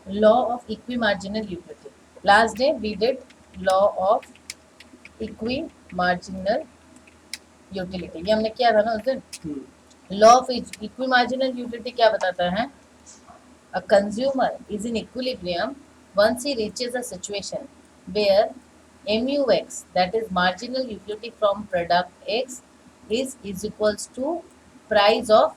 law of equimarginal utility. Last day we did law of equimarginal utility. ये हमने किया था ना उस दिन. Law of equimarginal utility क्या बताता है? A consumer is in equilibrium once he reaches a situation where MUX, that is marginal utility from product X, is equals to price of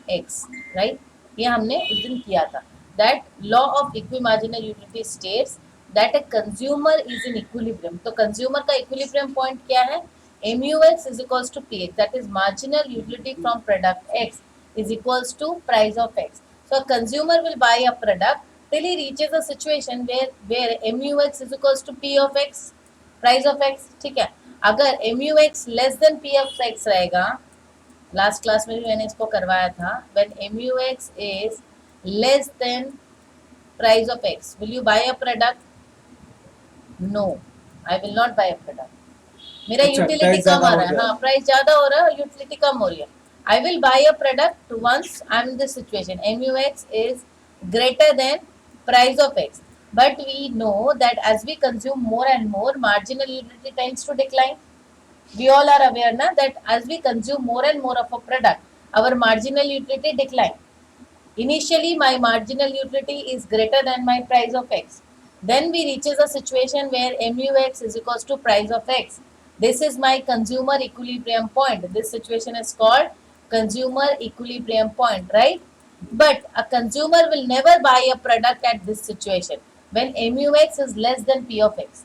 X, right? ये हमने उस दिन किया था. That law of equimarginal utility states that a consumer is in equilibrium. तो consumer का equilibrium point क्या है? MUX is equals to PX, that is marginal utility from product X is equals to price of X. So a consumer will buy a product till he reaches a situation where MUX is equals to P of X, price of X. ठीक है. अगर MUX less than P of X रहेगा, last class में भी मैंने इसको करवाया था, when MUX is less than price of X, will you buy a product? No, I will not buy a product. मेरा यूटिलिटी कम आ रहा है. हाँ, प्राइस ज्यादा हो रहा है, यूटिलिटी कम हो रही है. I will buy a product once I'm in this situation. MUX is greater than price of X. But we know that as we consume more and more, marginal utility tends to decline. We all are aware na, that as we consume more and more of a product, our marginal utility decline. Initially, my marginal utility is greater than my price of X. Then we reaches a situation where MUX is equals to price of X. This is my consumer equilibrium point. This situation is called consumer equilibrium point, right? But a consumer will never buy a product at this situation when MUX is less than P of X.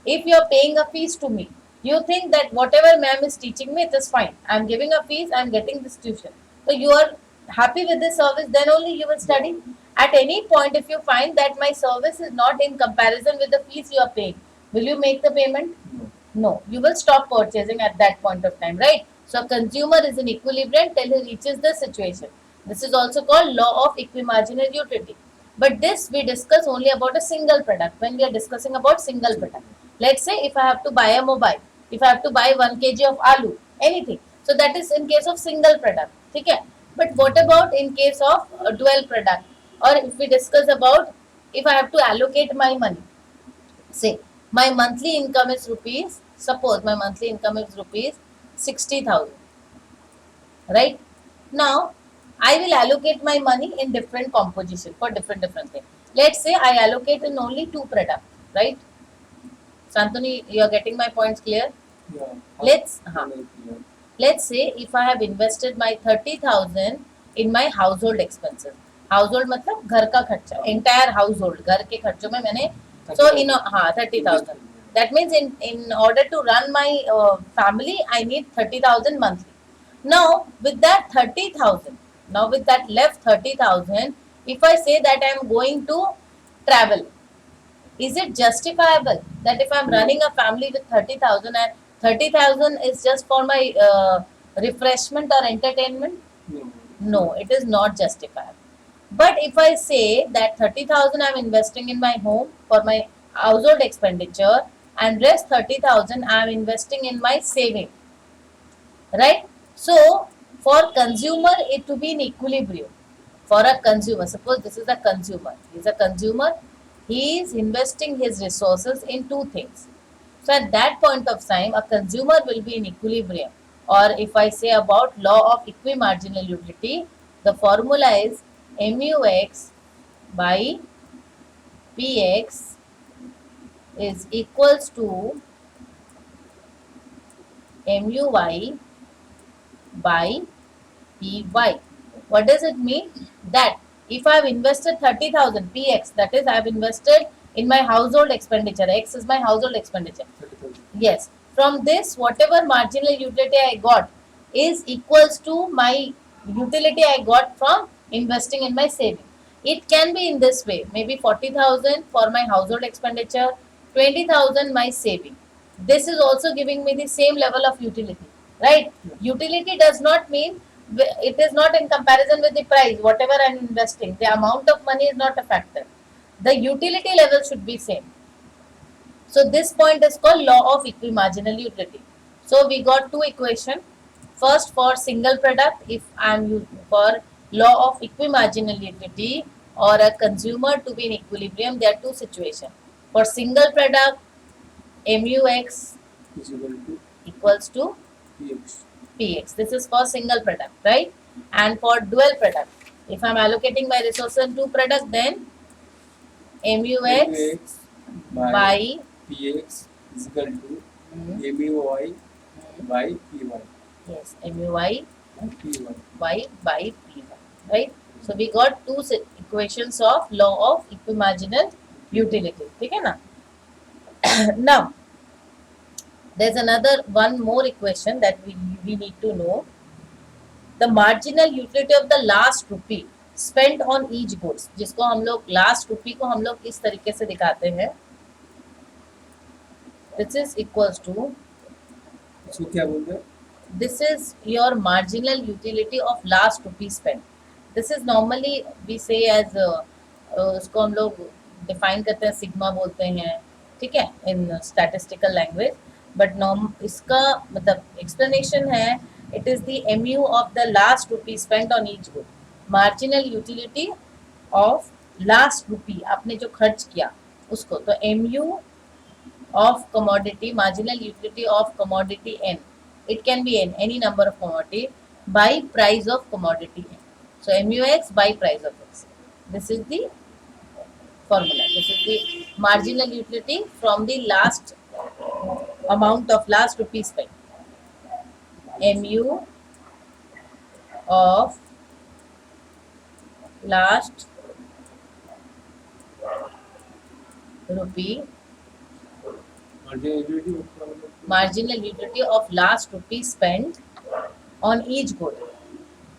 If you are paying a fees to me, you think that whatever ma'am is teaching me, it is fine. I am giving a fees, I am getting this tuition. So you are happy with this service, then only you will study. At any point, if you find that my service is not in comparison with the fees you are paying, will you make the payment? No, you will stop purchasing at that point of time, right? So a consumer is in equilibrium till he reaches this situation. This is also called law of equimarginal utility. But this we discuss only about a single product when we are discussing about single product. Let's say if I have to buy a mobile, if I have to buy 1 kg of aloo, anything. So that is in case of single product. Okay? But what about in case of a dual product? Or if we discuss about if I have to allocate my money, say my monthly income is rupees, suppose my monthly income is rupees 60,000, right? Now I will allocate my money in different composition for different things. Let's say I allocate in only two products, right? Santanu, you are getting my points clear? Yeah. Let's say if I have invested my 30,000 in my household expenses. Household मतलब घर का खर्चा, entire household, घर के खर्चों में मैंने, so in 30,000. That means in order to run my family, I need 30,000 monthly. Now with that 30,000, now with that left 30,000, if I say that I am going to travel, is it justifiable that if I'm running a family with 30,000 and 30,000 is just for my refreshment or entertainment? No, it is not justifiable. But if I say that 30,000 I'm investing in my home for my household expenditure and rest 30,000 I'm investing in my saving, right? So for consumer it to be in equilibrium. For a consumer, suppose this is a consumer, he's a consumer, he is investing his resources in two things. So at that point of time, a consumer will be in equilibrium. Or if I say about law of equimarginal utility, the formula is MUX by PX is equals to MUY by PY. What does it mean? That if I have invested 30,000 PX, that is I have invested in my household expenditure, X is my household expenditure. Yes, from this whatever marginal utility I got is equals to my utility I got from investing in my saving. It can be in this way, maybe 40,000 for my household expenditure, 20,000 my saving. This is also giving me the same level of utility, right? Utility does not mean it is not in comparison with the price, whatever I'm investing. The amount of money is not a factor. The utility level should be same. So this point is called law of equimarginal utility. So we got two equation. First for single product, if I am using for law of equimarginal utility, or a consumer to be in equilibrium, there are two situations. For single product, MUX is equal to equals to px. Px. This is for single product, right? And for dual product, if I'm allocating my resources in two product, then MUX Mux by px is equal to Hmm, muy by py yes, MUY and py. by P1, right? So we got two equations of law of equimarginal utility. ठीक है ना? Now there's another one more equation that we need to know. The marginal utility of the last rupee spent on each goods, जिसको हम लोग last rupee को हम लोग इस तरीके से दिखाते हैं. This is equals to, इसको क्या बोलते हैं? this is your marginal utility of last rupee spent. This is normally we say as उसको हम लोग डिफाइन करते हैं, सिग्मा बोलते हैं, ठीक है, in statistical language. But norm इसका मतलब एक्सप्लेनेशन है, it is the MU of the last rupee spent on each good. Marginal utility of last rupee, आपने जो खर्च किया उसको, तो MU of commodity, marginal utility of commodity N, it can be N, any number of commodity, by price of commodity N. So MUX by price of X. This is the formula. This is the marginal utility from the last amount of last rupee spent. MU of last rupee, marginal utility of last rupee spent on each good.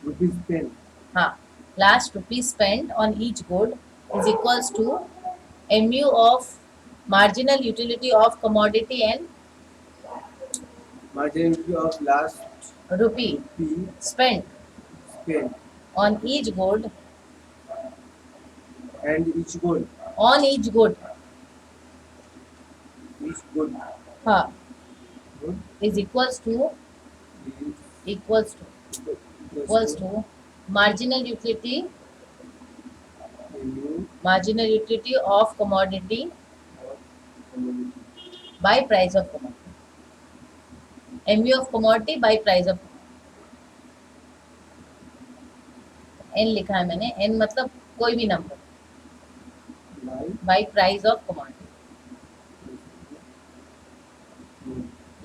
Rupees pen. हाँ, last rupee spent on each good is equals to MU of marginal utility of commodity and Marginal utility of last rupee rupee spent spent on each good, and each good. on each good, Each good. हाँ, Good is equals to is equals to marginal utility MU of commodity of commodity. by price of commodity. MU of commodity by price of N लिखा है मैंने. N मतलब कोई भी number by price of commodity.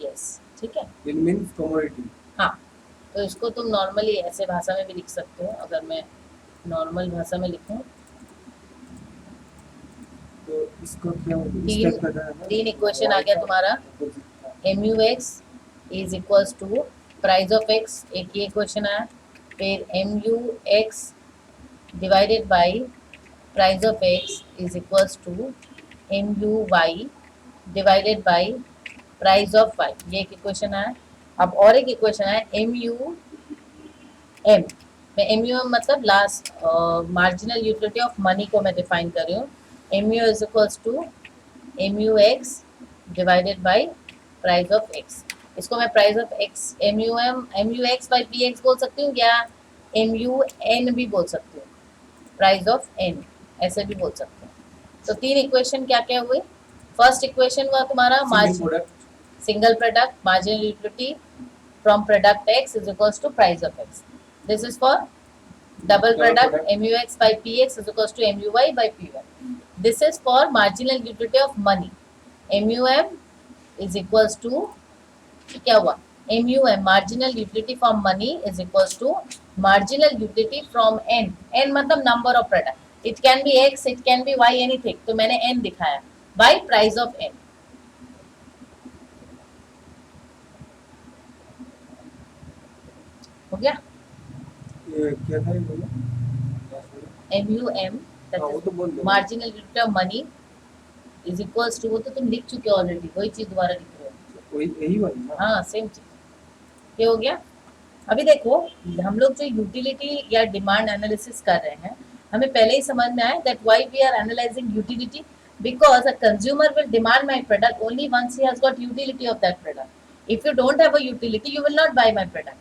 Yes, ठीक है. It means commodity. हाँ, तो इसको तुम नॉर्मली ऐसे भाषा में भी लिख सकते हो. अगर मैं नॉर्मल भाषा में लिखूं तो इसको क्या बोलते हैं? तीन इक्वेशन आ गया तुम्हारा. MUX is equals to price of X, एक ये इक्वेशन आया. फिर MUX divided by price of X is equals to MUY divided by price of Y, ये एक इक्वेशन आया. अब और एक इक्वेशन आया MUM. मैं MUM मतलब last marginal utility of money को मैं डिफाइन कर रही हूँ. MU is equals to MUX divided by price of X. इसको मैं price of X MUX by PX बोल सकती हूँ, या MUN भी बोल सकती हूँ, प्राइस ऑफ N ऐसे भी बोल सकते हैं. तो तीन इक्वेशन क्या क्या हुए. फर्स्ट इक्वेशन हुआ तुम्हारा single product marginal utility from product X is equals to price of X. This is for double product MUX by PX is equals to MUY by PY. This is for marginal utility of money. MUM is equals to क्या हुआ, MUM marginal utility from money is equals to marginal utility from N. N मतलब number of product. It can be X, it can be Y, anything. तो मैंने N दिखाया by price of N. हो गया. ये क्या था ये बोला? MUM that हाँ, वो तो बोल is दो. marginal utility of money is equals to, वो तो तुम लिख चुके हो ऑलरेडी, वही चीज दोबारा लिख रहे हो. वही यही वाली ना? हाँ, सेम चीज. ये हो गया. अभी देखो, हम लोग जो यूटिलिटी या डिमांड एनालिसिस कर रहे हैं, हमें पहले ही समझ में आया that why we are analysing utility, because a consumer will demand my product only once he has got utility of that product. If you don't have a utility, you will not buy my product.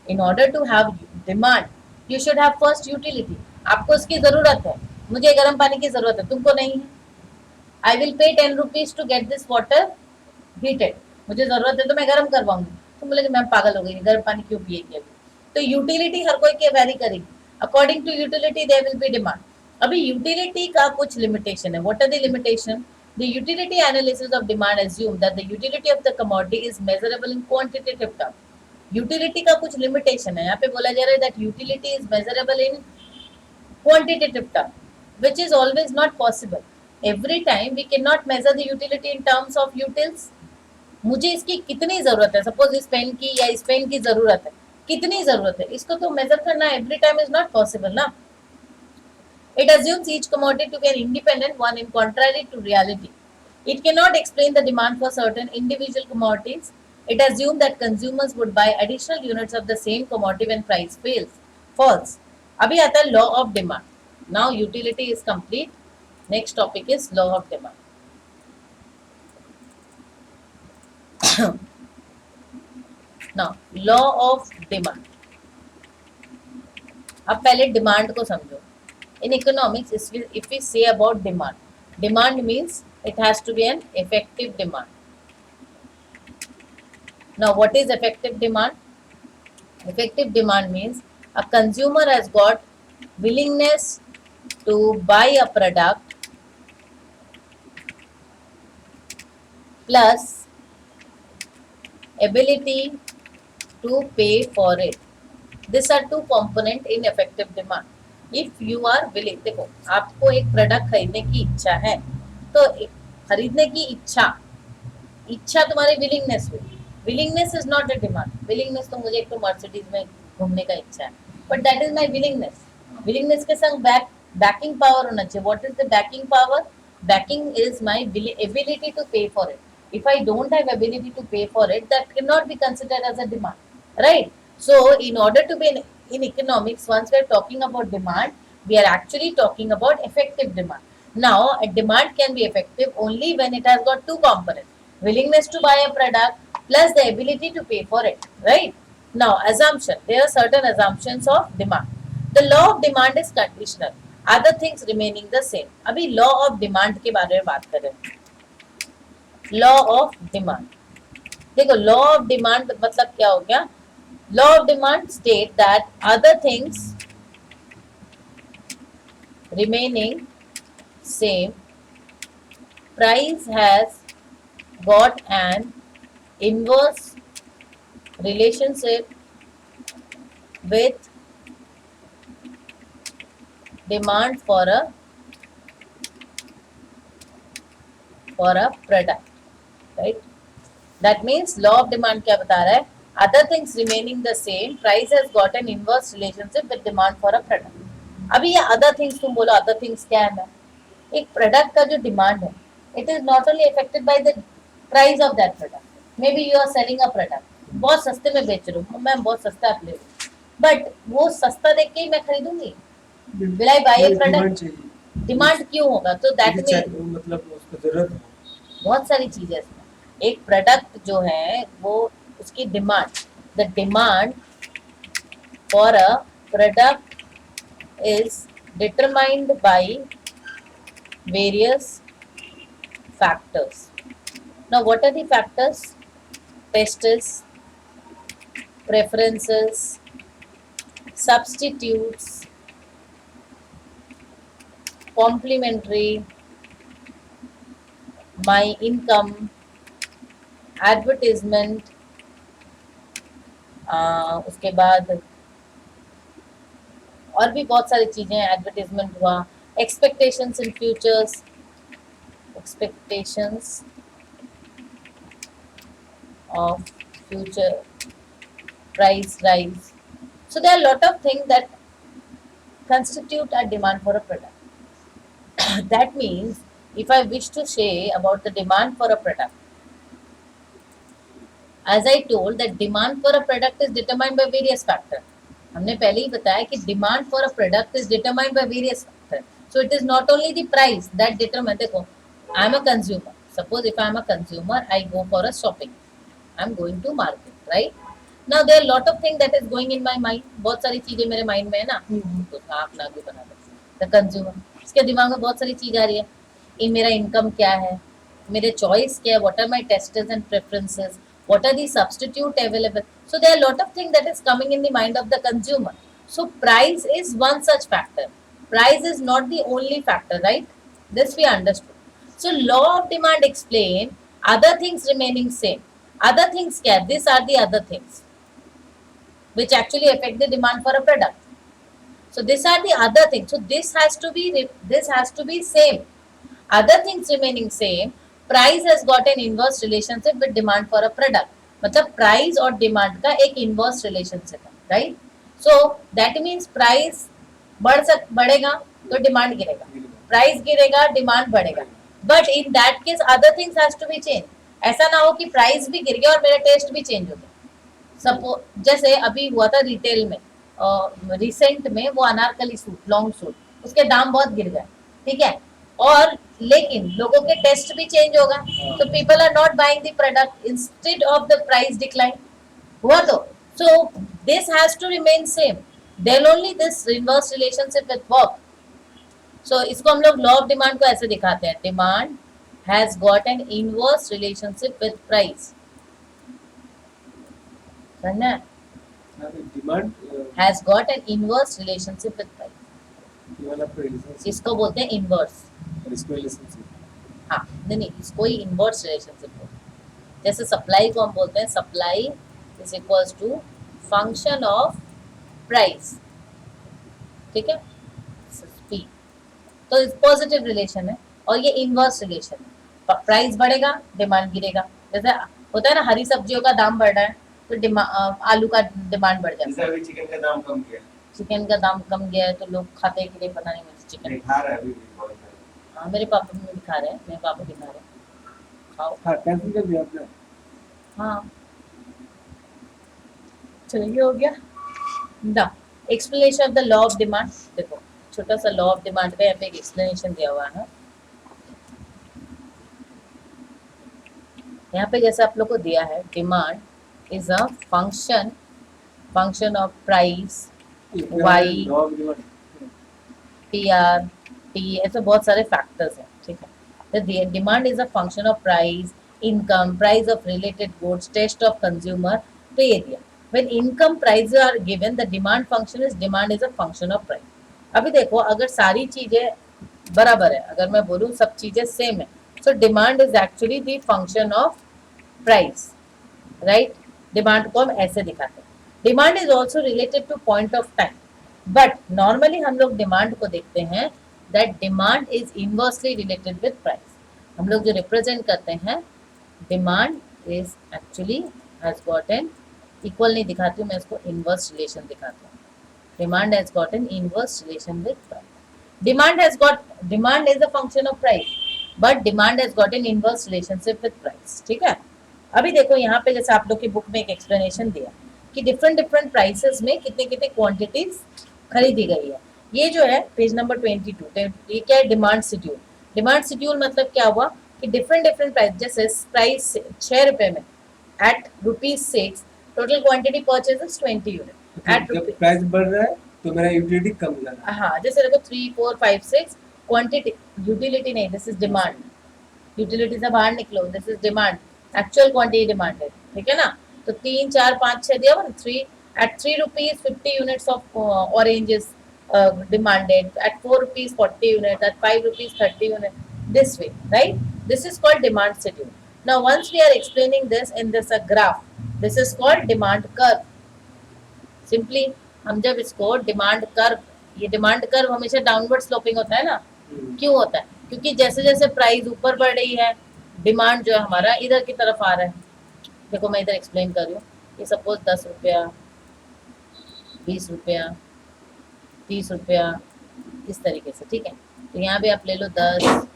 In order to have demand, you should have first utility. आपको उसकी जरूरत है, मुझे गर्म पानी की जरूरत है, तुमको नहीं है. आई will pay 10 rupees to get this water heated. मुझे जरूरत है तो मैं गर्म करवाऊंगी. तुम बोलेगे मैम पागल हो गई, गर्म पानी क्यों पिएगी अभी. तो यूटिलिटी हर कोई के वेरी करेगी. According to utility there will be demand. अभी यूटिलिटी का कुछ लिमिटेशन है. What are the limitation? The utility analysis of demand assume that the utility of the commodity is measurable in quantitative term. Utility का कुछ limitation है. यहाँ पे बोला जा रहा है that utility is measurable in quantitative term, which is always not possible. Every time we cannot measure the utility in terms of utils. मुझे इसकी कितनी जरूरत है, सपोज इस पेन की या इस पेन की जरूरत है, कितनी जरूरत है, इसको तो मेजर करना every time is not possible ना. It assumes each commodity to be an independent one in contrary to reality. It cannot explain the demand for certain individual commodities. It assumes that consumers would buy additional units of the same commodity when price falls. अभी आता है law of demand. Now utility is complete. Next topic is law of demand. Now law of demand. अब पहले demand को समझो. In economics, if we say about demand means it has to be an effective demand. Now, what is effective demand? Effective demand means a consumer has got willingness to buy a product plus ability to pay for it. These are two components in effective demand. If you are willing, देखो आपको एक product खरीदने की इच्छा है, तो खरीदने की इच्छा तुम्हारी विलिंगनेस हुई. Willingness is not a demand. Willingness तो मुझे एक तो मर्सिडीज में घूमने का इच्छा है, but that is my willingness. Willingness के संग बैकिंग पावर होना चाहिए. What is the backing power? Backing is my ability to pay for it. If I don't have ability to pay for it, that cannot be considered as a demand, right? So in order to be in economics, once we are talking about demand, we are actually talking about effective demand. Now a demand can be effective only when it has got two components: willingness to buy a product plus the ability to pay for it, right? Now assumption, there are certain assumptions of demand. The law of demand is conditional, other things remaining the same. अभी law of demand के बारे में बात कर रहे हैं. Law of demand, देखो law of demand मतलब क्या हो गया? Law of demand state that other things remaining same, price has got an inverse relationship with demand for a product, right? That means law of demand क्या बता रहा है? Other things remaining the same, price has got an inverse relationship with demand for a product. अभी ये other things तुम बोलो, other things क्या है? एक प्रोडक्ट का जो डिमांड है, it is not only affected by the price of that product. Maybe you are selling a product, बहुत सस्ते में बेच रहे हो, मैं बहुत सस्ता आप ले लो, बट वो सस्ता देख के ही मैं खरीदूंगी. Will I buy a product? Demand क्यों होगा? तो दैट मीन मतलब उसको जरूरत है. बहुत सारी चीजें इसमें. एक प्रोडक्ट जो है वो उसकी demand, the demand for a product is determined by various factors. Now what are the factors? Tastes, preferences, substitutes, complementary, my income, advertisement, उसके बाद और भी बहुत सारी चीज़ें. एडवर्टीजमेंट हुआ, expectations in futures, expectations of future price rise. So there are a lot of things that constitute a demand for a product. That means if I wish to say about the demand for a product, as I told that demand for a product is determined by various factors. हमने पहले ही बताया कि demand for a product is determined by various factors. So it is not only the price that determines. देखो, I am a consumer. Suppose if I am a consumer, I go for a shopping. I am going to market, right? Now there are lot of things that is going in my mind. बहुत सारी चीजें मेरे mind में है ना, तो आप ना भी बना दो. The consumer. इसके दिमाग में बहुत सारी चीज आ रही है, ये मेरा इनकम क्या है, मेरे चॉइस क्या है, what are my tastes and preferences, what are the substitute available. So there are a lot of things that is coming in the mind of the consumer. So price is one such factor. Price is not the only factor, right? This we understood. So law of demand explain other things remaining same. Other things क्या, these are the other things which actually affect the demand for a product. So these are the other things. So this has to be same. Other things remaining same, price has got an inverse relationship with demand for a product. मतलब price और demand का एक inverse relationship है, right? So that means price बढ़ेगा तो demand गिरेगा, price गिरेगा demand बढ़ेगा. But in that case other things has to be changed. ऐसा ना हो कि price भी गिर गया और मेरा taste भी change हो गया. सपोज जैसे अभी हुआ था रिटेल में, रिसेंट में वो अनारकली सूट, लॉन्ग सूट, उसके दाम बहुत गिर गए, ठीक है, और लेकिन लोगों के टेस्ट भी चेंज होगा, तो people are not buying the product instead of the price decline हुआ. तो so this has to remain same, then only this inverse relationship with work. So इसको हम लोग लॉ ऑफ डिमांड को ऐसे दिखाते हैं, demand has got an inverse relationship with price. समझना है? Demand has got an inverse relationship with price. ये वाला रिलेशनशिप, इसको बोलते हैं इनवर्स. इसको रिलेशनशिप, हाँ, नहीं इसको ही इनवर्स रिलेशनशिप बोलते हैं. जैसे सप्लाई को हम बोलते हैं supply is equals to function of price, ठीक है, पी. तो पॉजिटिव रिलेशन है और ये इनवर्स रिलेशन है. प्राइस बढ़ेगा डिमांड गिरेगा. जैसे होता है ना, हरी सब्जियों का दाम बढ़ रहा है तो आलू का डिमांड बढ़ जाता है. चिकन का दाम कम किया, चिकन का दाम कम गया है तो लोग खाते हैं कि नहीं पता नहीं, मुझे चिकन खा रहा है अभी भी बहुत सारे. हाँ, मेरे पापा भी खा रहे हैं, मेरे पापा भी खा रहे हैं. खाओ. हाँ कैंसिल कर दिया आपने. हाँ चलिए, हो गया. The explanation of the law of demand. देखो छोटा सा लॉ ऑफ डिमांड का यहाँ पे एक एक्सप्लेनेशन दिया हुआ है. यहाँ पे जैसे आप लोग को दिया है, demand is a function of price, Y, P R, T, ऐसे बहुत सारे फैक्टर्स हैं, ठीक है. Demand is a function of price, income, price of related goods, taste of consumer. तो ये दिया. When income price are given, the demand function is demand is a function of price. अभी देखो अगर सारी चीजें बराबर है, अगर मैं बोलूँ सब चीजें सेम है, so demand is actually the function of price, right. Demand को हम ऐसे दिखाते हैं. Demand is also related two point of time, but normally हम लोग डिमांड को देखते हैं that demand is inversely related with price. हम लोग जो रिप्रेजेंट करते हैं, demand is actually has got an, equal नहीं दिखाती हूँ मैं, इसको इनवर्स रिलेशन दिखाती हूँ. Demand has got an inverse relation with price. Demand is a function of price, but demand has got an inverse relationship with price, ठीक है. अभी देखो यहाँ पे जैसे आप लोग की बुक में एक एक्सप्लेनेशन दिया कि डिफरेंट प्राइसेस में कितने कितने क्वांटिटीज खरीदी गई है. ये जो है पेज नंबर 22, ये क्या है, डिमांड शेड्यूल. डिमांड शेड्यूल मतलब क्या हुआ कि डिफरेंट प्राइस, जैसे प्राइस 6 रुपए में at ₹6, total quantity purchase is 20 unit at जब प्राइस बढ़ रहा है तो मेरा यूटिलिटी कम जा रहा है. हाँ, जैसे देखो 3, 4, 5, 6 क्वांटिटी, यूटिलिटी नहीं, दिस इज डिमांड. यूटिलिटी से बाहर निकलो, this is demand, actual quantity demand है, ठीक है ना. तो 3, 4, 5, 6 दिया हुआ ना. 3 at ₹3 50 units of oranges demanded, at ₹4 40 units, at ₹5 30 units, this way, right? This is called demand schedule. Now once we are explaining this in this graph, this is called demand curve. Simply हम जब इसको demand curve, ये demand curve हमेशा downward sloping होता है ना. क्यों होता है? क्योंकि जैसे जैसे प्राइस ऊपर बढ़ रही है, डिमांड जो है हमारा इधर की तरफ आ रहा है. देखो मैं इधर एक्सप्लेन कर रही हूँ. ये सपोज 10 रुपया, 20 रुपया, 30 रुपया, इस तरीके से, ठीक है. तो यहाँ भी आप ले लो 10,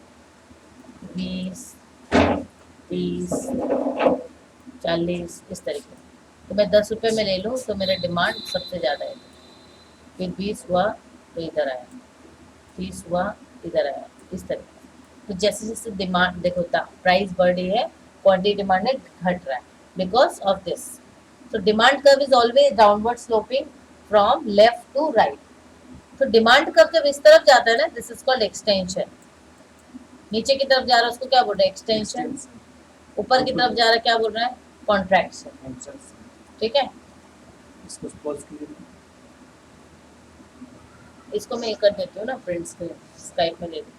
20, 30, 40, इस तरीके से. तो मैं 10 रुपये में ले लूँ तो मेरा डिमांड सबसे ज़्यादा है. फिर 20 हुआ तो इधर आया, 30 हुआ इधर आया, इस तरीके से. तो जैसे जैसे डिमांड देखो प्राइस बढ़ रही है, क्वांटिटी डिमांड घट रहा है because of this. So demand curve is always downward sloping from left to right. तो डिमांड कर्व जब इस तरफ जाता है ना, दिस इज कॉल्ड एक्सटेंशन। नीचे की तरफ जा रहा है उसको क्या बोल रहे हैं, एक्सटेंशन। ऊपर की तरफ जा रहा है क्या बोल रहा है, कॉन्ट्रैक्शन। ठीक है, इसको पॉज कीजिए। इसको मैं ये कर देती हूँ ना, प्रिंट स्क्रीन स्काइप में ले देती हूँ।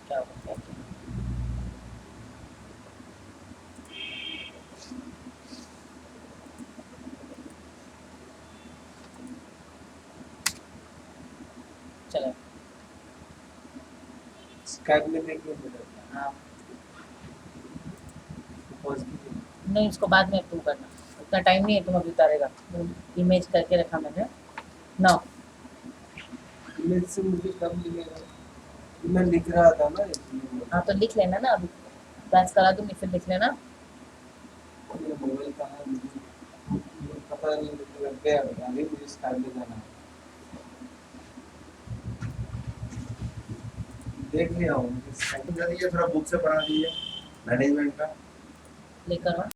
क्या होगा, क्या? चलो स्काइप में देखिए बेटा। हाँ, पॉज कीजिए। नहीं इसको बाद में अप्रूव करना, उतना टाइम नहीं है, तुम अभी उतारेगा। इमेज करके रखा मैंने ना। इमेज से मुझे कब मिलेगा? मैं लिख रहा था ना इसलिए। हाँ तो लिख लेना ना, अभी क्लास करा दूंगी फिर लिख लेना। मेरा मोबाइल कहाँ है मुझे पता नहीं, मुझे लग गया अभी मुझे स्काइप में जाना है। देख लिया हूँ मुझे स्काइप। समझा दीजिए, थोड़ा बुक से पढ़ा दीजिए मैनेजमेंट का। लेकर आओ।